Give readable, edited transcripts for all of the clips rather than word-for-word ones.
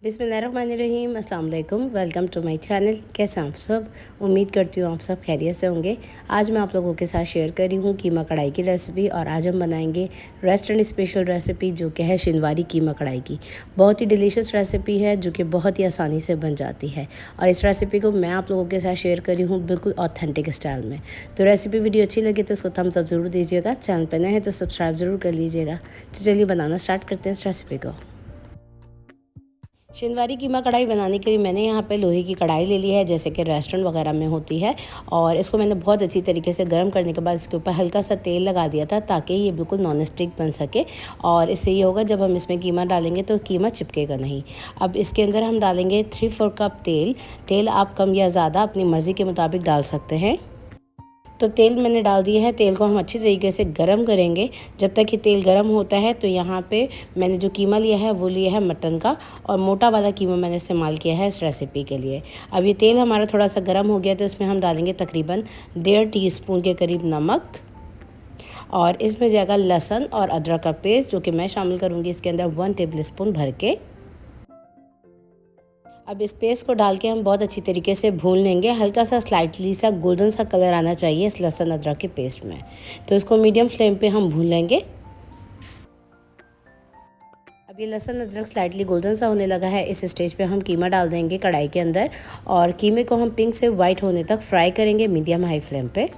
बिस्मिल्लाहिर्रहमानिर्रहीम, अस्सलाम वालेकुम। Welcome to my channel. कैसे आप सब? उम्मीद करती हूँ आप सब खैरियत से होंगे। आज मैं आप लोगों के साथ शेयर कर रही हूँ कीमा कढ़ाई की रेसिपी, और आज हम बनाएंगे रेस्टोरेंट स्पेशल रेसिपी जो कि है शिनवारी कीमा कढ़ाई की। बहुत ही डिलीशियस रेसिपी है जो कि बहुत ही आसानी से बन जाती है, और इस रेसिपी को मैं आप लोगों के साथ शेयर कर रही हूँ बिल्कुल ऑथेंटिक स्टाइल में। तो रेसिपी वीडियो अच्छी लगे तो उसको थम्स अप ज़रूर दीजिएगा। चैनल पर नए हैं तो सब्सक्राइब ज़रूर कर लीजिएगा। तो चलिए बनाना स्टार्ट करते हैं इस रेसिपी को। शिनवारी कीमा कढ़ाई बनाने के लिए मैंने यहाँ पे लोहे की कढ़ाई ले ली है, जैसे कि रेस्टोरेंट वगैरह में होती है। और इसको मैंने बहुत अच्छी तरीके से गर्म करने के बाद इसके ऊपर हल्का सा तेल लगा दिया था, ताकि ये बिल्कुल नॉन स्टिक बन सके। और इससे ये होगा जब हम इसमें कीमा डालेंगे तो कीमा चिपकेगा नहीं। अब इसके अंदर हम डालेंगे 3/4 कप तेल। तेल आप कम या ज़्यादा अपनी मर्ज़ी के मुताबिक डाल सकते हैं। तो तेल मैंने डाल दिया है। तेल को हम अच्छी तरीके से गरम करेंगे। जब तक ये तेल गरम होता है तो यहाँ पे मैंने जो कीमा लिया है वो लिया है मटन का, और मोटा वाला कीमा मैंने इस्तेमाल किया है इस रेसिपी के लिए। अब ये तेल हमारा थोड़ा सा गर्म हो गया तो इसमें हम डालेंगे तकरीबन 1.5 टीस्पून के करीब नमक, और इसमें जाएगा लहसुन और अदरक का पेस्ट, जो कि मैं शामिल करूँगी इसके अंदर 1 टेबल स्पून भर के। अब इस पेस्ट को डाल के हम बहुत अच्छी तरीके से भून लेंगे। हल्का सा स्लाइटली सा गोल्डन सा कलर आना चाहिए इस लहसुन अदरक के पेस्ट में। तो इसको मीडियम फ्लेम पे हम भून लेंगे। अब ये लहसुन अदरक स्लाइटली गोल्डन सा होने लगा है। इस स्टेज पे हम कीमा डाल देंगे कढ़ाई के अंदर, और कीमे को हम पिंक से वाइट होने तक फ्राई करेंगे मीडियम हाई फ्लेम पे।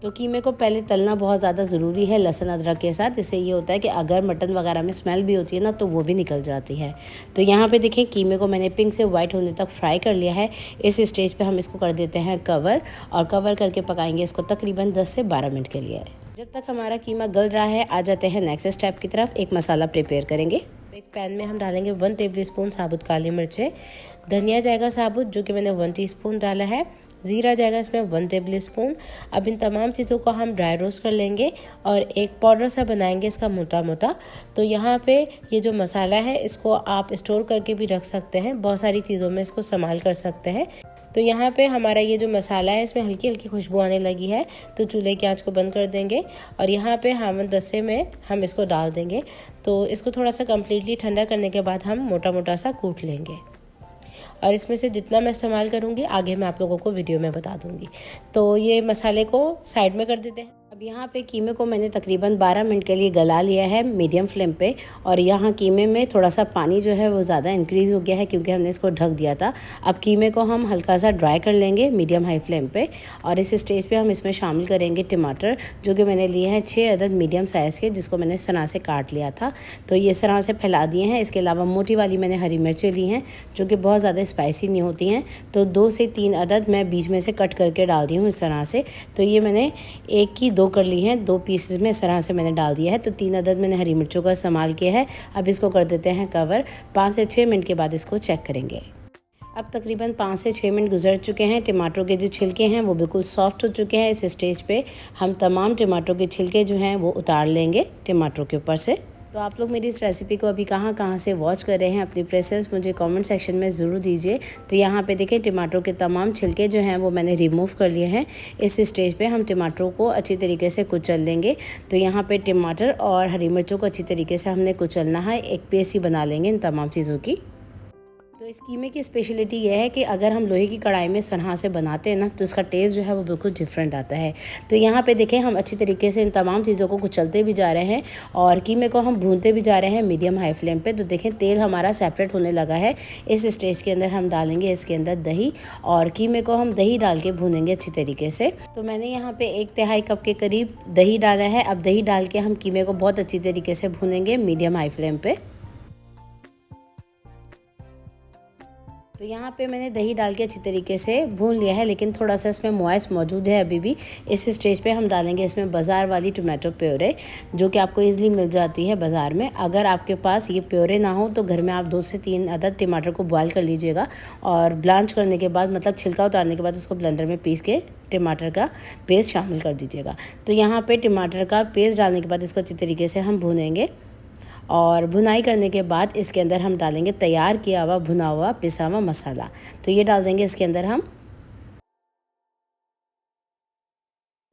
तो कीमे को पहले तलना बहुत ज़्यादा ज़रूरी है लहसुन अदरक के साथ। इससे ये होता है कि अगर मटन वगैरह में स्मेल भी होती है ना तो वो भी निकल जाती है। तो यहाँ पे देखिए कीमे को मैंने पिंक से वाइट होने तक फ्राई कर लिया है। इस स्टेज पे हम इसको कर देते हैं कवर, और कवर करके पकाएंगे इसको तकरीबन 10 से 12 मिनट के लिए। जब तक हमारा कीमा गल रहा है, आ जाते हैं नेक्स्ट स्टेप की तरफ। एक मसाला प्रिपेयर करेंगे। एक पैन में हम डालेंगे 1 टेबल स्पून साबुत काली मिर्चें। धनिया जाएगा साबुत, जो कि मैंने 1 टीस्पून डाला है। ज़ीरा जाएगा इसमें 1 टेबल स्पून। अब इन तमाम चीज़ों को हम ड्राई रोस्ट कर लेंगे, और एक पाउडर सा बनाएंगे इसका मोटा मोटा। तो यहाँ पे ये जो मसाला है इसको आप स्टोर करके भी रख सकते हैं, बहुत सारी चीज़ों में इसको संभाल कर सकते हैं। तो यहाँ पे हमारा ये जो मसाला है इसमें हल्की हल्की खुशबू आने लगी है, तो चूल्हे की आंच को बंद कर देंगे, और यहाँ पे हम दस्ते में हम इसको डाल देंगे। तो इसको थोड़ा सा कम्प्लीटली ठंडा करने के बाद हम मोटा मोटा सा कूट लेंगे, और इसमें से जितना मैं इस्तेमाल करूँगी आगे मैं आप लोगों को वीडियो में बता दूँगी। तो ये मसाले को साइड में कर देते हैं। अब यहाँ पे कीमे को मैंने तकरीबन 12 मिनट के लिए गला लिया है मीडियम फ्लेम पे, और यहाँ कीमे में थोड़ा सा पानी जो है वो ज़्यादा इंक्रीज़ हो गया है क्योंकि हमने इसको ढक दिया था। अब कीमे को हम हल्का सा ड्राई कर लेंगे मीडियम हाई फ्लेम पे, और इस स्टेज पे हम इसमें शामिल करेंगे टमाटर, जो कि मैंने लिए हैं 6 अदद मीडियम साइज़ के, जिसको मैंने सना से काट लिया था। तो ये सना से फैला दिए हैं। इसके अलावा मोटी वाली मैंने हरी मिर्चें ली हैं, जो कि बहुत ज़्यादा स्पाइसी नहीं होती हैं। तो 2 से 3 अदद मैं बीच में से कट करके डाल दी हूँ इस तरह से। तो ये मैंने 1 की 2 कर ली हैं, 2 पीसेस में इस तरह से मैंने डाल दिया है। तो 3 अदद मैंने हरी मिर्चों का इस्तेमाल किया है। अब इसको कर देते हैं कवर। 5 से 6 मिनट के बाद इसको चेक करेंगे। अब तकरीबन 5 से 6 मिनट गुजर चुके हैं। टमाटरों के जो छिलके हैं वो बिल्कुल सॉफ्ट हो चुके हैं। इस स्टेज पे हम तमाम टमाटरों के छिलके जो हैं वो उतार लेंगे टमाटरों के ऊपर से। तो आप लोग मेरी इस रेसिपी को अभी कहाँ कहाँ से वॉच कर रहे हैं, अपनी प्रेफरेंस मुझे कमेंट सेक्शन में ज़रूर दीजिए। तो यहाँ पे देखें टमाटरों के तमाम छिलके जो हैं वो मैंने रिमूव कर लिए हैं। इस स्टेज पे हम टमाटरों को अच्छी तरीके से कुचल लेंगे। तो यहाँ पे टमाटर और हरी मिर्चों को अच्छी तरीके से हमने कुचलना है, एक पेस्ट ही बना लेंगे इन तमाम चीज़ों की। तो इस कीमे की स्पेशलिटी यह है कि अगर हम लोहे की कढ़ाई में सनहा से बनाते हैं ना तो इसका टेस्ट जो है वो बिल्कुल डिफरेंट आता है। तो यहाँ पे देखें हम अच्छी तरीके से इन तमाम चीज़ों को कुचलते भी जा रहे हैं, और कीमे को हम भूनते भी जा रहे हैं मीडियम हाई फ्लेम पे। तो देखें तेल हमारा सेपरेट होने लगा है। इस स्टेज के अंदर हम डालेंगे इसके अंदर दही, और कीमे को हम दही डाल के भूनेंगे अच्छी तरीके से। तो मैंने यहाँ पे 1/3 कप के करीब दही डाला है। अब दही डाल के हम कीमे को बहुत अच्छी तरीके से भूनेंगे मीडियम हाई फ्लेम पे। तो यहाँ पे मैंने दही डाल के अच्छी तरीके से भून लिया है, लेकिन थोड़ा सा इसमें मॉइस्ट मौजूद है अभी भी। इस स्टेज पे हम डालेंगे इसमें बाज़ार वाली टमाटो प्योरे, जो कि आपको इजीली मिल जाती है बाज़ार में। अगर आपके पास ये प्योरे ना हो तो घर में आप 2 से 3 अदद टमाटर को बॉयल कर लीजिएगा, और ब्लांच करने के बाद मतलब छिलका उतारने के बाद उसको ब्लेंडर में पीस के टमाटर का पेस्ट शामिल कर दीजिएगा। तो यहाँ पर टमाटर का पेस्ट डालने के बाद इसको अच्छी तरीके से हम भूनेंगे, और भुनाई करने के बाद इसके अंदर हम डालेंगे तैयार किया हुआ भुना हुआ पिसा हुआ मसाला। तो ये डाल देंगे इसके अंदर हम।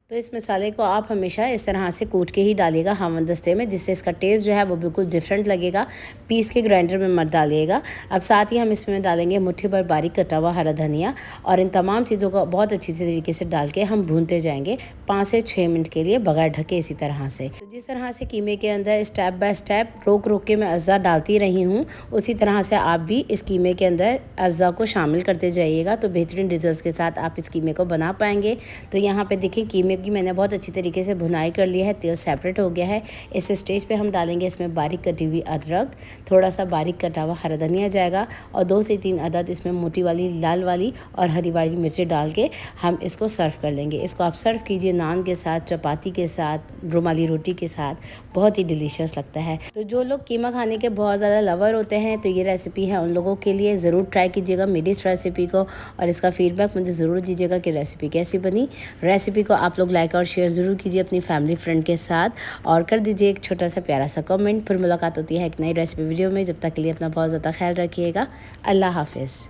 तो इस मसाले को आप हमेशा इस तरह से कूट के ही डालिएगा हमदस्ते में, जिससे इसका टेस्ट जो है वो बिल्कुल डिफरेंट लगेगा। पीस के ग्राइंडर में मत डालिएगा। अब साथ ही हम इसमें डालेंगे मुट्ठी भर बारीक कटा हुआ हरा धनिया, और इन तमाम चीज़ों को बहुत अच्छी तरीके से डाल के हम भूनते जाएंगे 5 से 6 मिनट के लिए बगैर ढके इसी तरह से। तो जिस तरह से कीमे के अंदर स्टेप बाय स्टेप रोक रोक के मैं अज्जा डालती रही हूँ, उसी तरह से आप भी इस कीमे के अंदर अज्जा को शामिल करते जाइएगा, तो बेहतरीन रिजल्ट के साथ आप इस कीमे को बना पाएंगे। तो यहाँ पे देखिए कीमे की मैंने बहुत अच्छी तरीके से भुनाई कर लिया है, तेल सेपरेट हो गया है। इस स्टेज पे हम डालेंगे इसमें बारीक कटी हुई अदरक, थोड़ा सा बारीक कटा हुआ हरा धनिया जाएगा, और 2 से 3 अदद इसमें मोटी वाली लाल वाली और हरी वाली मिर्चें डाल के हम इसको सर्व कर लेंगे। इसको आप सर्व कीजिए नान के साथ, चपाती के साथ, रुमाली रोटी के साथ, बहुत ही डिलीशियस लगता है। तो जो लोग कीमा खाने के बहुत ज़्यादा लवर होते हैं तो ये रेसिपी है उन लोगों के लिए। ज़रूर ट्राई कीजिएगा मेरी इस रेसिपी को, और इसका फीडबैक मुझे ज़रूर दीजिएगा कि रेसिपी कैसी बनी। रेसिपी को आप लोग लाइक और शेयर ज़रूर कीजिए अपनी फैमिली फ्रेंड के साथ, और कर दीजिए एक छोटा सा प्यारा सा कमेंट। फिर मुलाकात होती है एक नई रेसिपी वीडियो में। जब तक के लिए अपना बहुत ज़्यादा ख्याल रखिएगा। अल्लाह हाफिज़।